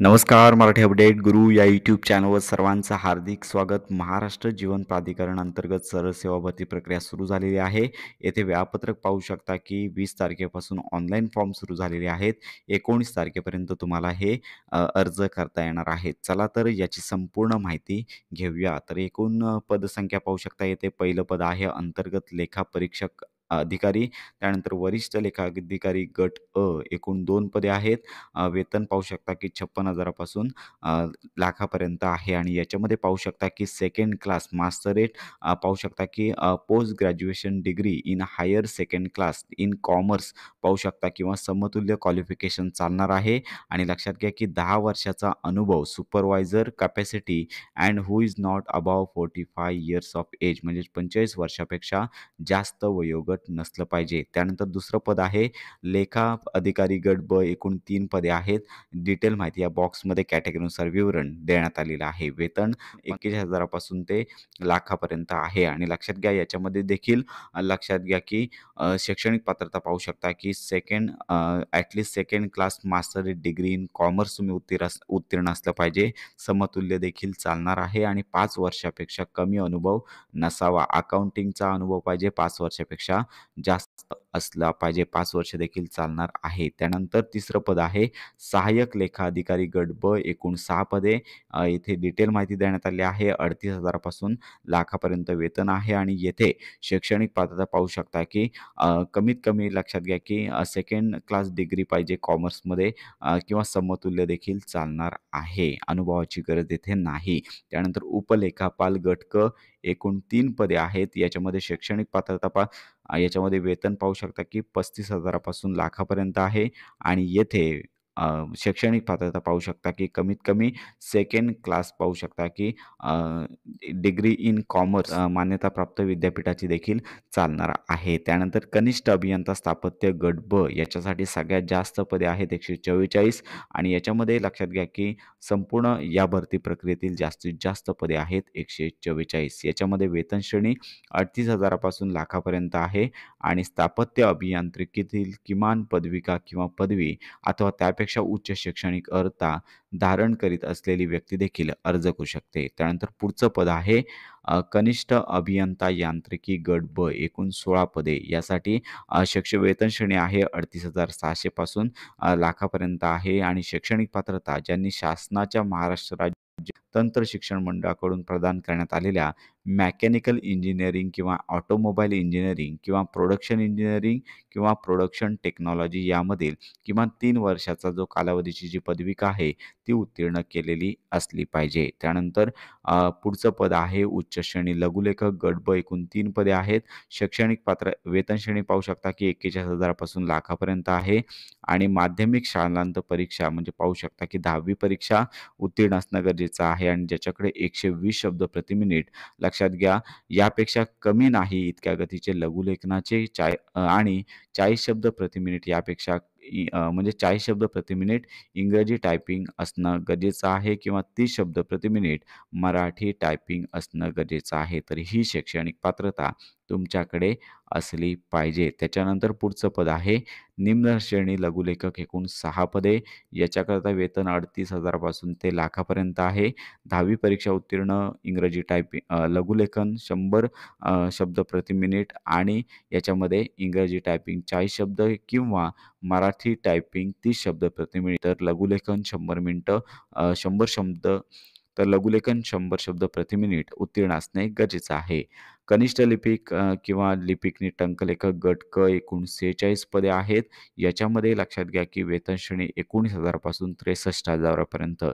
नमस्कार. मराठी अपडेट गुरु या यूट्यूब चॅनलवर सर्वांचं हार्दिक स्वागत. महाराष्ट्र जीवन प्राधिकरण अंतर्गत सरळ सेवा भरती प्रक्रिया सुरू झालेली आहे. येथे वेळापत्रक पाहू शकता की 20 तारखेपासून ऑनलाईन फॉर्म सुरू झालेले आहेत. 19 तारखेपर्यंत तुम्हाला हे अर्ज करता येणार आहेत. चला तर याची संपूर्ण माहिती घेऊया. तर एकूण पदसंख्या पाहू शकता. येथे पहिलं पद आहे अंतर्गत लेखा परीक्षक अधिकारी. त्यानंतर वरिष्ठ लेखा अधिकारी गट अ एकूण 2 पदे आहेत. वेतन पाहू शकता की 56,000 पासून लाखापर्यंत आहे आणि याच्यामध्ये पाहू शकता की सेकंड क्लास मास्टर रेट पाहू शकता की post graduation degree in higher second class in commerce पाहू शकता किंवा समतुल्य क्वालिफिकेशन चालणार आहे आणि लक्षात घ्या की 10 वर्षाचा अनुभव supervisor capacity and who is not above 45 years of age म्हणजे 45 वर्षापेक्षा जास्त वयोगट नसलं पाहिजे. त्यानंतर दुसरं पद आहे लेखा अधिकारी गट ब एकूण 3 पदे आहेत. डिटेल माहिती या बॉक्समध्ये कॅटेगरीनुसार विवरण देण्यात आलेलं आहे. वेतन 21,000 पासून ते लाखापर्यंत आहे आणि लक्षात घ्या याच्यामध्ये देखील लक्षात घ्या की शैक्षणिक पात्रता पाहू शकता की second class master degree in commerce तुम्ही उत्तीर्ण असलं पाहिजे. समतुल्य देखील चालणार आहे आणि 5 वर्षापेक्षा कमी अनुभव नसावा. अकाउंटिंगचा अनुभव पाहिजे 5 वर्षापेक्षा जास्त असला पाहिजे. 5 वर्ष देखील चालणार आहे. त्यानंतर तिसरं पद आहे सहाय्यक लेखा अधिकारी गट ब एकूण 6 पदे. इथे डिटेल माहिती देण्यात आली आहे. 38,000 पासून लाखापर्यंत वेतन आहे आणि येथे शैक्षणिक पात्रता पाहू शकता की कमीत कमी लक्षात घ्या की सेकंड क्लास डिग्री पाहिजे कॉमर्समध्ये किंवा समतुल्य देखील चालणार आहे. अनुभवाची गरज येथे नाही. त्यानंतर उपलेखापाल गट क एकूण 3 पदे आहेत. याच्यामध्ये शैक्षणिक पात्रता याच्यामध्ये वेतन पाहू शकता की 35,000 पासून लाखापर्यंत आहे आणि येथे शैक्षणिक पात्रता पाहू शकता की कमीत कमी सेकंड क्लास पाहू शकता की डिग्री इन कॉमर्स मान्यताप्राप्त विद्यापीठाची देखील चालणार आहे. त्यानंतर कनिष्ठ अभियंता स्थापत्य गट ब याच्यासाठी सगळ्यात जास्त पदे आहेत 144 आणि याच्यामध्ये लक्षात घ्या की संपूर्ण या भरती प्रक्रियेतील जास्तीत जास्त पदे आहेत 144. याच्यामध्ये वेतन श्रेणी 38,000 पासून लाखापर्यंत आहे आणि स्थापत्य अभियांत्रिकीतील किमान पदविका किंवा पदवी अथवा त्यापेक्षा उच्च शैक्षणिक अर्हता धारण करीत असलेली व्यक्ती देखील अर्ज करू शकते. त्यानंतर पुढचं पद आहे कनिष्ठ अभियंता यांत्रिकी गट ब एकूण 16 पदे. यासाठी वेतन श्रेणी आहे 38,600 पासून लाखापर्यंत आहे आणि शैक्षणिक पात्रता ज्यांनी शासनाच्या महाराष्ट्र राज्य तंत्र शिक्षण मंडळाकडून प्रदान करण्यात आलेल्या मेकॅनिकल इंजिनिअरिंग किंवा ऑटोमोबाईल इंजिनिअरिंग किंवा प्रोडक्शन इंजिनिअरिंग किंवा प्रोडक्शन टेक्नॉलॉजी यामधील किमान 3 वर्षाचा जो कालावधीची जी पदविका आहे ती उत्तीर्ण केलेली असली पाहिजे. त्यानंतर पुढचं पद आहे उच्च श्रेणी लघुलेखक गट ब एकूण 3 पदे आहेत. शैक्षणिक वेतन श्रेणी पाहू शकता की 41,000 पासून लाखापर्यंत आहे आणि माध्यमिक शालांत परीक्षा म्हणजे पाहू शकता की 10वी परीक्षा उत्तीर्ण असणं गरजेचं आहे आणि ज्याच्याकडे 120 शब्द प्रति मिनिट लक्षात घ्या यापेक्षा कमी नाही इतक्या गतीचे लघुलेखनाचे आणि 40 शब्द प्रति मिनिट यापेक्षा म्हणजे 40 शब्द प्रति मिनिट इंग्रजी टायपिंग असणं गरजेचं आहे किंवा 30 शब्द प्रति मिनिट मराठी टायपिंग असणं गरजेचं आहे. तर ही शैक्षणिक पात्रता तुमच्याकडे असली पाहिजे. त्याच्यानंतर पुढचं पद आहे निम्न श्रेणी लघुलेखक एकूण 6 पदे. याच्याकरता वेतन 38,000 पासून ते लाखापर्यंत आहे. 10वी परीक्षा उत्तीर्ण इंग्रजी लघुलेखन 100 शब्द प्रति मिनिट आणि याच्यामध्ये इंग्रजी टायपिंग 40 शब्द किंवा मराठी टायपिंग 30 शब्द प्रति मिनिट. तर लघुलेखन 100 शब्द तर लघुलेखन 100 शब्द प्रति मिनिट उत्तीर्ण असणे गरजेचं आहे. कनिष्ठ लिपिक किंवा लिपिक टंकलेखक गट क एकूण 46 पदे आहेत. याच्यामध्ये लक्षात घ्या की वेतन श्रेणी 19,000 पासून 63,000 पर्यंत.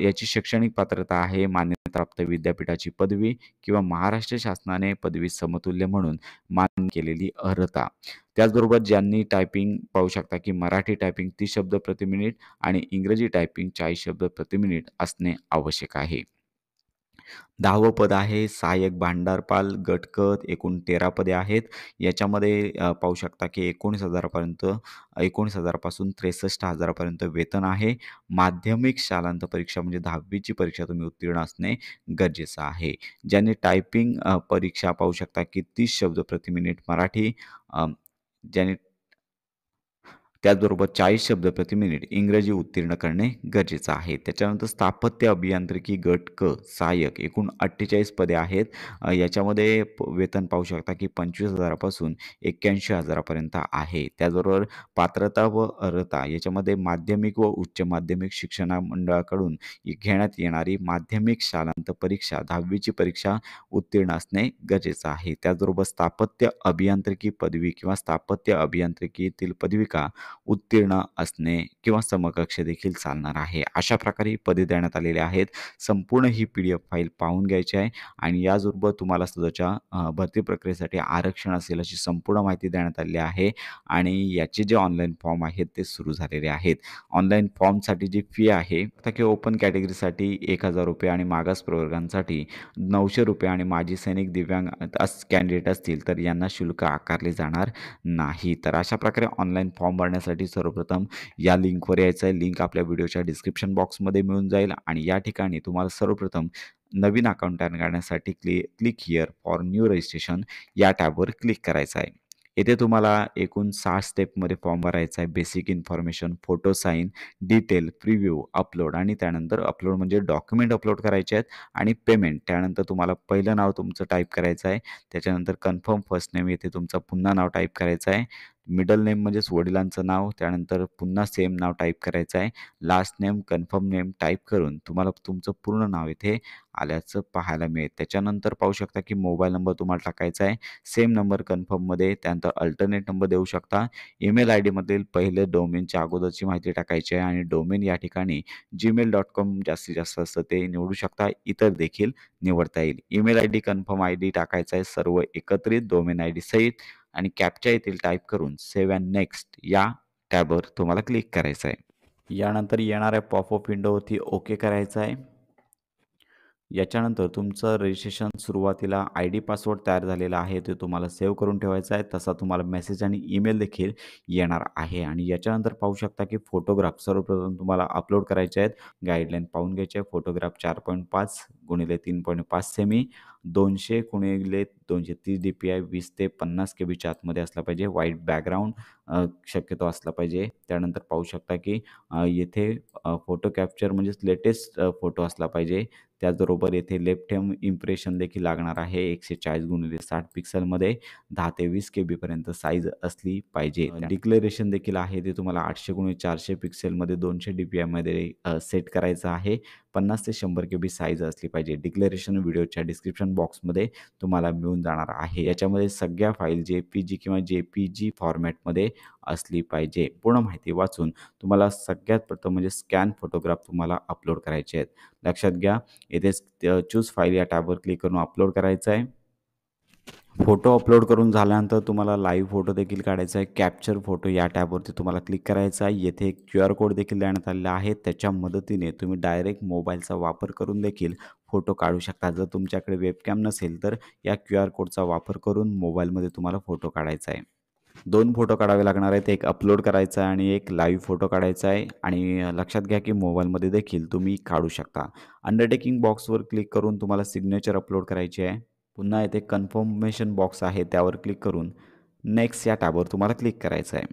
याची शैक्षणिक पात्रता आहे मान्यताप्राप्त विद्यापीठाची पदवी किंवा महाराष्ट्र शासनाने पदवी समतुल्य म्हणून मान्य केलेली अर्हता. त्याचबरोबर ज्यांनी टायपिंग पाहू शकता की मराठी टायपिंग 30 शब्द प्रति मिनिट आणि इंग्रजी टायपिंग 40 शब्द प्रति मिनिट असणे आवश्यक आहे. 10वं पद आहे सहाय्यक भांडारपाल गट क एकूण 13 पदे आहेत. याच्यामध्ये पाहू शकता की 19,000 पासून 63,000 पर्यंत वेतन आहे. माध्यमिक शालांत परीक्षा म्हणजे 10वीची परीक्षा तुम्ही उत्तीर्ण असणे गरजेचं आहे. ज्यांनी टायपिंग परीक्षा पाहू शकता की 30 शब्द प्रति मिनिट मराठी ज्यांनी त्याचबरोबर 40 शब्द प्रति मिनिट इंग्रजी उत्तीर्ण करणे गरजेचं आहे. त्याच्यानंतर स्थापत्य अभियांत्रिकी गट क सहाय्यक एकूण 48 पदे आहेत. याच्यामध्ये वेतन पाहू शकता की 25,000 पासून 81,000 पर्यंत आहे. त्याचबरोबर पात्रता व अर्हता याच्यामध्ये माध्यमिक व उच्च माध्यमिक शिक्षण मंडळाकडून घेण्यात येणारी माध्यमिक शालांत परीक्षा 10वी परीक्षा उत्तीर्ण असणे गरजेचं आहे. त्याचबरोबर स्थापत्य अभियांत्रिकी पदवी किंवा स्थापत्य अभियांत्रिकीतील पदविका उत्तीर्ण असणे किंवा समकक्ष देखील चालणार आहे. अशा प्रकारे ही पदे देण्यात आलेली आहेत. संपूर्ण ही PDF फाईल पाहून घ्यायची आहे आणि याचबरोबर तुम्हाला स्वतःच्या भरती प्रक्रियेसाठी आरक्षण असेल अशी संपूर्ण माहिती देण्यात आलेली आहे आणि याचे जे ऑनलाईन फॉर्म आहेत ते सुरू झालेले आहेत. ऑनलाईन फॉर्मसाठी जी फी आहे तर की ओपन कॅटेगरीसाठी ₹1,000 आणि मागास प्रवर्गांसाठी ₹900 आणि माजी सैनिक दिव्यांग कॅन्डिडेट असतील तर यांना शुल्क आकारले जाणार नाही. तर अशा प्रकारे ऑनलाईन फॉर्म भरण्यासाठी सर्वप्रथम या लिंकवर यायचं आहे. लिंक आपल्या व्हिडिओच्या डिस्क्रिप्शन बॉक्समध्ये मिळून जाईल आणि या ठिकाणी तुम्हाला सर्वप्रथम नवीन अकाउंट तयार करण्यासाठी click here for new registration या टॅबवर क्लिक करायचं आहे. येथे तुम्हाला एकूण 6 स्टेपमध्ये फॉर्म भरायचा आहे. Basic information, photo sign, detail, preview, upload आणि त्यानंतर अपलोड म्हणजे डॉक्युमेंट अपलोड करायचे आहेत आणि पेमेंट. त्यानंतर तुम्हाला पहिलं नाव तुमचं टाईप करायचं आहे. त्याच्यानंतर कन्फर्म फर्स्ट नेम येथे तुमचं पुन्हा नाव टाईप करायचं आहे. मिडल नेम म्हणजेच वडिलांचं नाव, त्यानंतर पुन्हा सेम नाव टाईप करायचं आहे. Last name, confirm name type करून तुम्हाला तुमचं पूर्ण नाव इथे आल्याचं पाहायला मिळेल. त्याच्यानंतर पाहू शकता की मोबाईल नंबर तुम्हाला टाकायचा आहे. सेम नंबर कन्फर्ममध्ये त्यानंतर अल्टरनेट नंबर देऊ शकता. ईमेल आयडीमधील पहिले डोमेनच्या अगोदरची माहिती टाकायची आहे आणि डोमेन या ठिकाणी gmail.com जास्तीत जास्त असतं ते निवडू शकता. इतर देखील निवडता येईल. ईमेल आयडी, कन्फर्म आयडी टाकायचा आहे सर्व एकत्रित डोमेन आयडी सहित आणि कॅप्चा येथील टाईप करून सेव्ह अँड नेक्स्ट या टॅबवर तुम्हाला क्लिक करायचं आहे. यानंतर येणाऱ्या पॉपअप विंडोवरती ओके करायचं आहे. याच्यानंतर तुमचं रजिस्ट्रेशन सुरुवातीला ID पासवर्ड तयार झालेला आहे ते तुम्हाला सेव्ह करून ठेवायचा आहे. तसा तुम्हाला मेसेज आणि ईमेल देखील येणार आहे आणि याच्यानंतर पाहू शकता की फोटोग्राफ सर्वप्रथम तुम्हाला अपलोड करायचे आहेत. गाईडलाईन पाहून घ्यायचे आहे. फोटोग्राफ 4.5 गुणिले 3.5 सेमी, 200 गुणिले 230 DPI, 20 ते 50 KBच्या आतमध्ये असला पाहिजे. व्हाईट बॅकग्राऊंड शक्यतो असला पाहिजे. त्यानंतर पाहू शकता की येथे फोटो कॅप्चर म्हणजेच लेटेस्ट फोटो असला पाहिजे. त्याचबरोबर येथे लेफ्ट हँड इम्प्रेशन देखील लागणार आहे. 140 गुणिले 60 पिक्सेलमध्ये 10 ते 20 KB साईज असली पाहिजे. डिक्लेरेशन देखील आहे ते तुम्हाला 800 गुणिले 400 पिक्सेलमध्ये 200 DPIमध्ये सेट करायचं आहे. 50 ते 100 KB साईज असली पाहिजे. डिक्लेरेशन व्हिडिओच्या डिस्क्रिप्शन बॉक्समध्ये तुम्हाला मिळून जाणार आहे. याच्यामध्ये सगळ्या फाईल JPG किंवा JPG फॉर्मॅटमध्ये असली पाहिजे. पूर्ण माहिती वाचून तुम्हाला सगळ्यात प्रथम म्हणजे स्कॅन फोटोग्राफ तुम्हाला अपलोड करायचे आहेत. लक्षात घ्या येथेच चूज फाईल या टॅबवर क्लिक करून अपलोड करायचं आहे. फोटो अपलोड करून झाल्यानंतर तुम्हाला लाईव्ह फोटो देखील काढायचा आहे. कॅप्चर फोटो या टॅबवरती तुम्हाला क्लिक करायचा आहे. येथे QR कोड देखील देण्यात आलेला आहे. त्याच्या मदतीने तुम्ही डायरेक्ट मोबाईलचा वापर करून देखील फोटो काढू शकता. जर तुमच्याकडे वेबकॅम नसेल तर या QR कोडचा वापर करून मोबाईलमध्ये तुम्हाला फोटो काढायचा आहे. 2 फोटो काढावे लागणार आहेत. एक अपलोड करायचा आहे आणि एक लाईव्ह फोटो काढायचा आहे आणि लक्षात घ्या की मोबाईलमध्ये देखील तुम्ही काढू शकता. अंडरटेकिंग बॉक्सवर क्लिक करून तुम्हाला सिग्नेचर अपलोड करायची आहे. पुन्हा येथे कन्फर्मेशन बॉक्स आहे त्यावर क्लिक करून नेक्स्ट या टॅबवर तुम्हाला क्लिक करायचं आहे.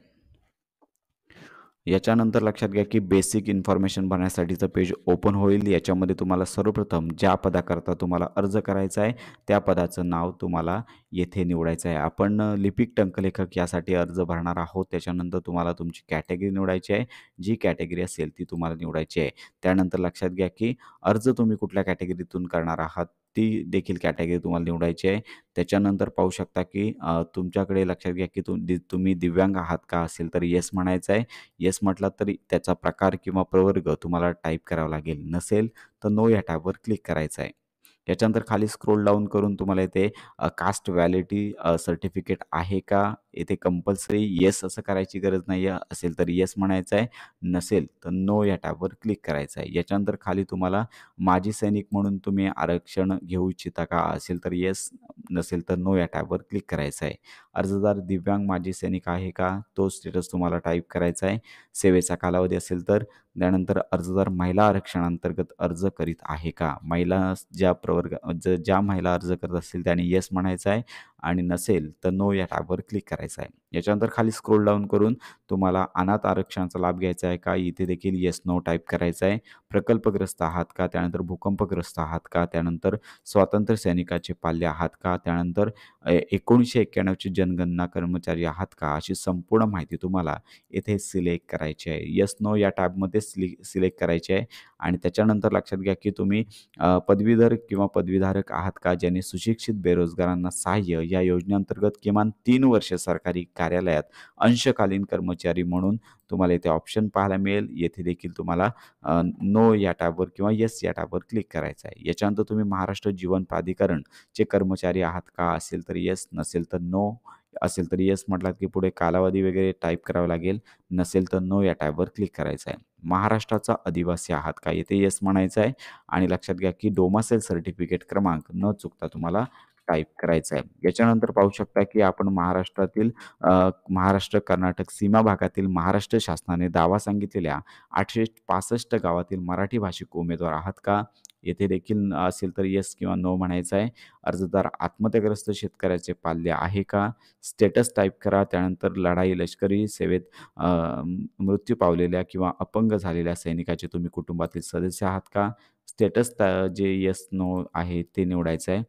याच्यानंतर लक्षात घ्या की बेसिक इन्फॉर्मेशन भरण्यासाठीचं पेज ओपन होईल. याच्यामध्ये तुम्हाला सर्वप्रथम ज्या पदाकरता तुम्हाला अर्ज करायचा आहे त्या पदाचं नाव तुम्हाला येथे निवडायचं आहे. आपण लिपिक टंकलेखक यासाठी अर्ज भरणार आहोत. त्याच्यानंतर तुम्हाला तुमची कॅटेगरी निवडायची आहे. जी कॅटेगरी असेल ती तुम्हाला निवडायची आहे. त्यानंतर लक्षात घ्या की अर्ज तुम्ही कुठल्या कॅटेगरीतून करणार आहात ती देखील कॅटेगरी तुम्हाला निवडायची आहे. त्याच्यानंतर पाहू शकता की तुमच्याकडे लक्षात घ्या की तुम्ही दिव्यांग आहात का असेल तर येस म्हणायचं आहे. येस म्हटलात तरी त्याचा प्रकार किंवा प्रवर्ग तुम्हाला टाईप करावा लागेल. नसेल तर नो या टॅबवर क्लिक करायचं आहे. याच्यानंतर खाली स्क्रोल डाऊन करून तुम्हाला इथे कास्ट व्हॅलिडिटी सर्टिफिकेट आहे का इथे कंपल्सरी येस असं करायची गरज नाही आहे. असेल तर येस म्हणायचं आहे. नसेल तर नो या टॅबवर क्लिक करायचं आहे. याच्यानंतर खाली तुम्हाला माजी सैनिक म्हणून तुम्ही आरक्षण घेऊ इच्छिता का असेल तर येस, नसेल तर नो या टॅबवर क्लिक करायचं आहे. अर्जदार दिव्यांग माजी सैनिक आहे का तो स्टेटस तुम्हाला टाईप करायचा आहे. सेवेचा कालावधी असेल तर त्यानंतर अर्जदार महिला आरक्षणांतर्गत अर्ज करीत आहे का? महिला ज्या महिला अर्ज करत असतील त्याने येस म्हणायचं आहे आणि नसेल तर नो या टॅबवर क्लिक करायचं आहे. याच्यानंतर खाली स्क्रोल डाऊन करून तुम्हाला अनाथ आरक्षणाचा लाभ घ्यायचा आहे का? इथे देखील येस, नो टाईप करायचं आहे. प्रकल्पग्रस्त आहात का? त्यानंतर भूकंपग्रस्त आहात का? त्यानंतर स्वातंत्र्य सैनिकाचे पाल्य आहात का? त्यानंतर 1991ची जनगणना कर्मचारी आहात का? अशी संपूर्ण माहिती तुम्हाला येथे सिलेक्ट करायची आहे. येस, नो या टॅबमध्ये सिलेक्ट करायची आहे आणि त्याच्यानंतर लक्षात घ्या की तुम्ही पदवीधर किंवा पदवीधारक आहात का? ज्यांनी सुशिक्षित बेरोजगारांना सहाय्य या योजनेअंतर्गत किमान 3 वर्षे सरकारी कार्यालयात अंशकालीन कर्मचारी म्हणून तुम्हाला इथे ऑप्शन पाहायला मिळेल. येथे देखील तुम्हाला नो या टॅबवर किंवा येस या टॅबवर क्लिक करायचं आहे. याच्यानंतर तुम्ही महाराष्ट्र जीवन प्राधिकरणचे कर्मचारी आहात का? असेल तर येस, नसेल तर नो. असेल तर येस म्हटलात की पुढे कालावधी वगैरे टाईप करावा लागेल. नसेल तर नो या टॅबवर क्लिक करायचं आहे. महाराष्ट्राचा आदिवासी आहात का? येथे येस म्हणायचं आहे आणि लक्षात घ्या की डोमासेल सर्टिफिकेट क्रमांक न चुकता तुम्हाला टाईप करायचा आहे. याच्यानंतर पाहू शकता की आपण महाराष्ट्र, कर्नाटक सीमा भागातील महाराष्ट्र शासनाने दावा सांगितलेल्या 865 गावातील मराठी भाषिक उमेदवार आहात का? येथे देखील असेल तर येस किंवा नो म्हणायचं आहे. अर्जदार आत्महत्याग्रस्त शेतकऱ्याचे पाल्य आहे का? स्टेटस टाईप करा. त्यानंतर लढाई, लष्करी सेवेत अ, मृत्यू पावलेल्या किंवा अपंग झालेल्या सैनिकाचे तुम्ही कुटुंबातील सदस्य आहात का? स्टेटस जे येस, नो आहे ते निवडायचं आहे.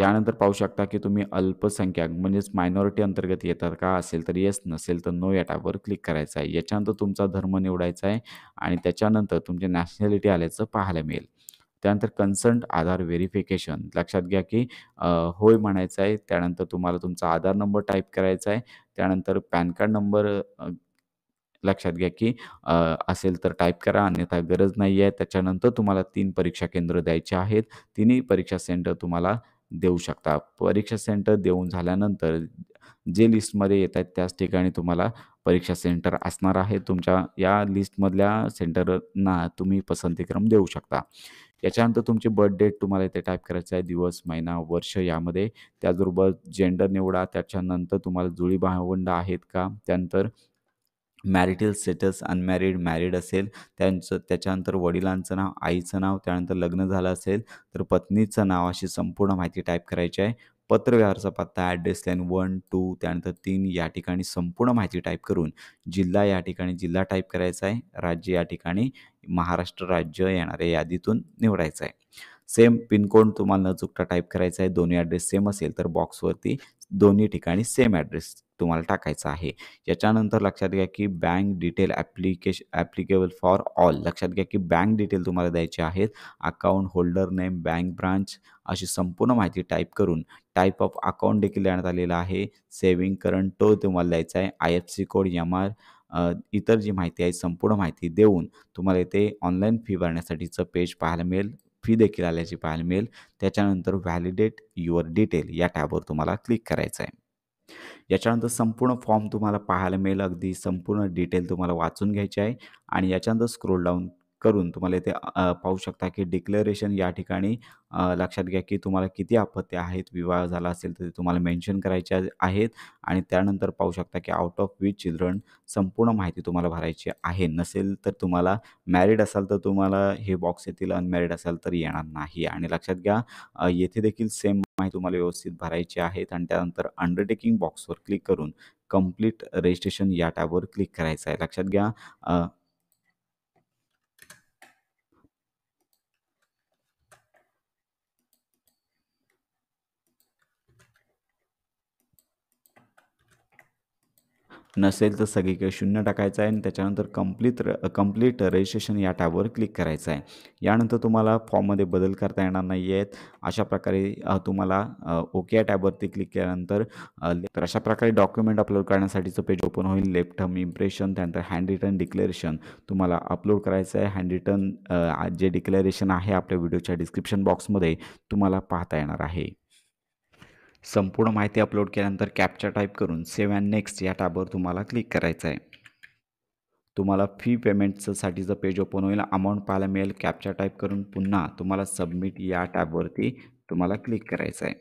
यानंतर पाहू शकता की तुम्ही अल्पसंख्याक म्हणजेच मायनॉरिटी अंतर्गत येतात का? असेल तर येस, नसेल तर नो या टॅबवर क्लिक करायचं आहे. याच्यानंतर तुमचा धर्म निवडायचा आहे आणि त्याच्यानंतर तुमची नॅशनॅलिटी आल्याचं पाहायला मिळेल. त्यानंतर कन्सर्न्ड आधार व्हेरिफिकेशन लक्षात घ्या की होय म्हणायचं आहे. त्यानंतर तुम्हाला तुमचा आधार नंबर टाईप करायचा आहे. त्यानंतर पॅन कार्ड नंबर लक्षात घ्या की असेल तर टाईप करा, अन्यथा गरज नाही आहे. त्याच्यानंतर तुम्हाला 3 परीक्षा केंद्र द्यायचे आहेत. तिन्ही परीक्षा सेंटर तुम्हाला देऊ शकता. परीक्षा सेंटर देऊन झाल्यानंतर जे लिस्टमध्ये येत आहेत त्याच ठिकाणी तुम्हाला परीक्षा सेंटर असणार आहे. तुमच्या या लिस्टमधल्या सेंटरना तुम्ही पसंतीक्रम देऊ शकता. याच्यानंतर तुमची बर्थ डेट तुम्हाला इथे टाईप करायचं आहे. दिवस, महिना, वर्ष यामध्ये. त्याचबरोबर जेंडर निवडा. त्याच्यानंतर तुम्हाला जुळी भावंडं आहेत का? त्यानंतर मॅरिटल स्टेटस अनमॅरिड, मॅरिड असेल त्याच्यानंतर वडिलांचं नाव, आईचं नाव, त्यानंतर लग्न झालं असेल तर पत्नीचं नाव अशी संपूर्ण माहिती टाईप करायची आहे. पत्रव्यवहाराचा पत्ता, ॲड्रेस लाईन 1, 2 त्यानंतर 3 या ठिकाणी संपूर्ण माहिती टाईप करून जिल्हा या ठिकाणी जिल्हा टाईप करायचा आहे. राज्य या ठिकाणी महाराष्ट्र राज्य येणाऱ्या यादीतून निवडायचं आहे. सेम पिनकोड तुम्हाला न चुकता टाईप करायचा आहे. दोन्ही ॲड्रेस सेम असेल तर बॉक्सवरती दोन्ही ठिकाणी सेम ॲड्रेस तुम्हाला टाकायचा आहे. याच्यानंतर लक्षात घ्या की bank detail applicable for all लक्षात घ्या की बँक डिटेल तुम्हाला द्यायचे आहेत. Account holder name, bank branch अशी संपूर्ण माहिती टाईप करून टाइप ऑफ अकाउंट देखील देण्यात आलेला आहे. सेव्हिंग करंट तो तुम्हाला द्यायचा आहे. IFSC कोड, MR इतर जी माहिती आहे संपूर्ण माहिती देऊन तुम्हाला इथे ऑनलाईन फी भरण्यासाठीचं पेज पाहायला मिळेल. फी देखील आल्याची पाहायला मिळेल. त्याच्यानंतर व्हॅलिडेट युअर डिटेल या टॅबवर तुम्हाला क्लिक करायचं आहे. याच्यानंतर संपूर्ण फॉर्म तुम्हाला पाहायला मिळेल. अगदी संपूर्ण डिटेल तुम्हाला वाचून घ्यायची आहे आणि याच्यानंतर स्क्रोल डाऊन करून तुम्हाला इथे पाहू शकता की डिक्लेरेशन या ठिकाणी लक्षात घ्या की तुम्हाला किती अपत्य आहेत. विवाह झाला असेल तर ते तुम्हाला मेन्शन करायचे आहेत आणि त्यानंतर पाहू शकता की आउट ऑफ विच चिल्ड्रन संपूर्ण माहिती तुम्हाला भरायची आहे. नसेल तर तुम्हाला मॅरिड असाल तर तुम्हाला हे बॉक्स येतील, अनमॅरिड असाल तर येणार नाही आणि लक्षात घ्या येथे देखील सेम माहिती तुम्हाला व्यवस्थित भरायची आहेत आणि त्यानंतर अंडरटेकिंग बॉक्सवर क्लिक करून कंप्लीट रजिस्ट्रेशन या टॅबवर क्लिक करायचं आहे. लक्षात घ्या नसेल तर सगळीकडे 0 टाकायचं आहे आणि त्याच्यानंतर कंप्लीट रजिस्ट्रेशन या टॅबवर क्लिक करायचं आहे. यानंतर तुम्हाला फॉर्ममध्ये बदल करता येणार नाही आहेत. अशा प्रकारे तुम्हाला ओके या टॅबवरती क्लिक केल्यानंतर तर अशा प्रकारे डॉक्युमेंट अपलोड करण्यासाठीचं पेज ओपन होईल. लेफ्ट टर्म इम्प्रेशन त्यानंतर हँड रिटन डिक्लेरेशन तुम्हाला अपलोड करायचं आहे. हँड रिटन जे डिक्लेरेशन आहे आपल्या व्हिडिओच्या डिस्क्रिप्शन बॉक्समध्ये तुम्हाला पाहता येणार आहे. संपूर्ण माहिती अपलोड केल्यानंतर कॅप्चा टाईप करून सेव्ह अँड नेक्स्ट या टॅबवर तुम्हाला क्लिक करायचं आहे. तुम्हाला फी पेमेंटचं साठीचं पेज ओपन होईल. अमाऊंट पाहायला मिळेल. कॅप्चा टाईप करून पुन्हा तुम्हाला सबमिट या टॅबवरती तुम्हाला क्लिक करायचं आहे.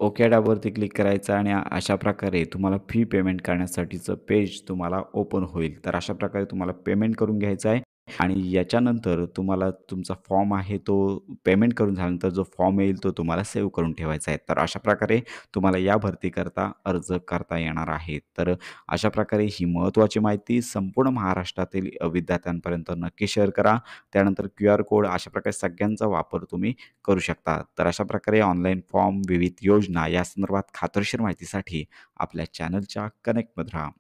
ओके टॅबवरती क्लिक करायचं आणि अशा प्रकारे तुम्हाला फी पेमेंट करण्यासाठीचं पेज तुम्हाला ओपन होईल. तर अशा प्रकारे तुम्हाला पेमेंट करून घ्यायचं आहे आणि याच्यानंतर तुम्हाला तुमचा फॉर्म आहे तो पेमेंट करून झाल्यानंतर जो फॉर्म येईल तो तुम्हाला सेव्ह करून ठेवायचा आहे. तर अशा प्रकारे तुम्हाला या भरतीकरता अर्ज करता येणार आहे. तर अशा प्रकारे ही महत्त्वाची माहिती संपूर्ण महाराष्ट्रातील विद्यार्थ्यांपर्यंत नक्की शेअर करा. त्यानंतर क्यूआर कोड अशा प्रकारे सगळ्यांचा वापर तुम्ही करू शकता. तर अशा प्रकारे ऑनलाईन फॉर्म, विविध योजना या संदर्भात खात्रीशीर माहितीसाठी आपल्या चॅनलच्या कनेक्टमध्ये राहा.